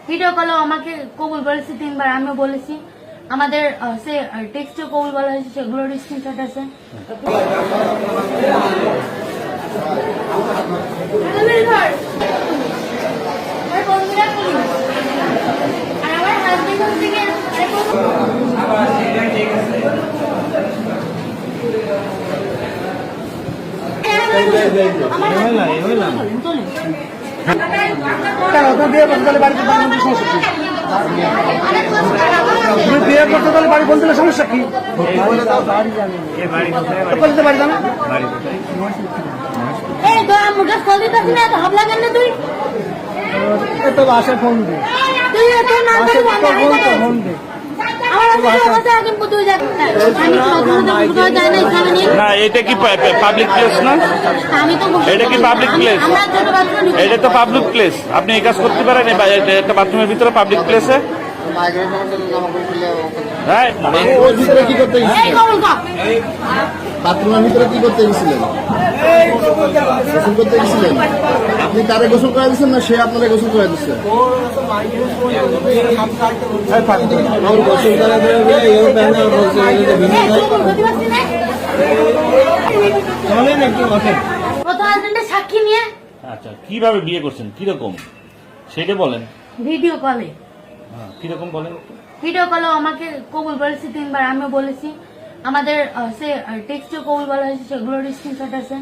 Video call আমাকে কবুল বলেছি 3 বার, আমিও বলেছি। আমাদের সে টেক্সটে কবুল বলা হয়েছে, সেগুলোর স্ক্রিনশট আছে। বিয়ে করতে তাহলে বাড়ি বলতে সমস্যা কি? বাড়ি জানো তো বাসায় ফোন দে, ফোন দে। না, এটা কি পাবলিক প্লেস না? এটা কি পাবলিক প্লেস? এটা তো পাবলিক প্লেস। আপনি এই কাজ করতে পারেন একটা বাথরুমের ভিতরে পাবলিক প্লেসে? কি করতে বাথরুমের ভিতরে কি করতে গেছিলেন? গোসল করতে গেছিলেন? আপনি তারে গোসল করে দিচ্ছেন না সে আপনারা গোসল করে দিচ্ছে? সাক্ষী নিয়ে আচ্ছা, কিভাবে বিয়ে করছেন, কিরকম সেটা বলেন। ভিডিও কলে। কিরকম বলেন? ভিডিও কলে আমাকে কবুল বলেছি 3 বার, আমিও বলেছি। আমাদের সে টেক্সটে কবুল বলা হয়েছে, সেগুলোর স্ক্রিনশট আছে।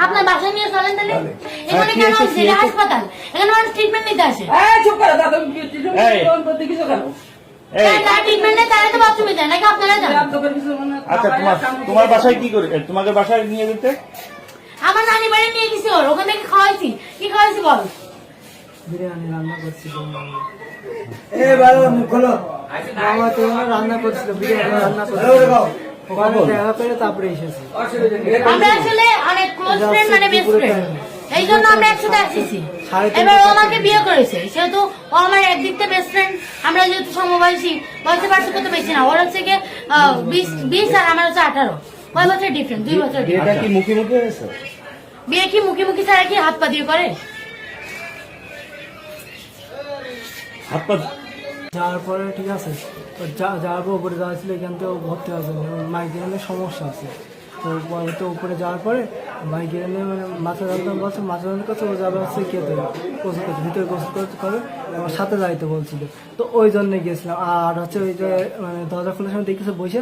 আপনার বাসায় নিয়ে চলেন তাহলে। এখানে কেন আসছে? হাসপাতাল, এখানে মানুষ ট্রিটমেন্ট নিতে আসে। ট্রিটমেন্ট নেই তাহলে তো বাথরুমে যায় নাকি আপনারা যান? আচ্ছা, তোমার বাসায় কি করে? তোমাকে বাসায় নিয়ে যেতে আমার নানি বাড়ি নিয়ে গেছি, ওর ওখান থেকে খাওয়াইছি। কি খাওয়াইছি বল? বিরিয়ানি রান্না করছিল, রান্না করছিল, বিরিয়ানি রান্না করছিল। দেখা করে তারপরে এসেছি। আমরা আসলে অনেক ক্লোজ ফ্রেন্ড, মানে বেস্ট ফ্রেন্ড, এই জন্য আমরা একসাথে আসছি। এবার ও আমাকে বিয়ে করেছে, সেহেতু ও আমার একদিক থেকে বেস্ট ফ্রেন্ড। আমরা যেহেতু সমবয়সী, বয়সের পার্থক্য তো বেশি না। ওর হচ্ছে গিয়ে 20 আর আমার হচ্ছে 18। কয় বছর ডিফারেন্স? 2 বছর। বিয়েটা কি মুখোমুখি হয়েছে? বিয়ে কি মুখোমুখি ছাড়া কি হাত পা দিয়ে করে? হাত পা যাওয়ার পরে ঠিক আছে, যাওয়ার পর উপরে যাওয়া ছিল, এখান থেকে ভর্তি আছে, মাইগ্রেনের সমস্যা আছে। তো উপরে যাওয়ার পরে মাইগ্রেনে মানে মাথা যন্ত্রণা বলছে, মাথা যন্ত্রণা করছে, ও যাবে হচ্ছে খেতে গোসল করছে, ভিতরে গোসল করে আমার সাথে যাইতে বলছিল। তো ওই জন্যে গিয়েছিলাম। আর হচ্ছে ওই যে মানে দরজা খোলার সময় দেখতেছে বসে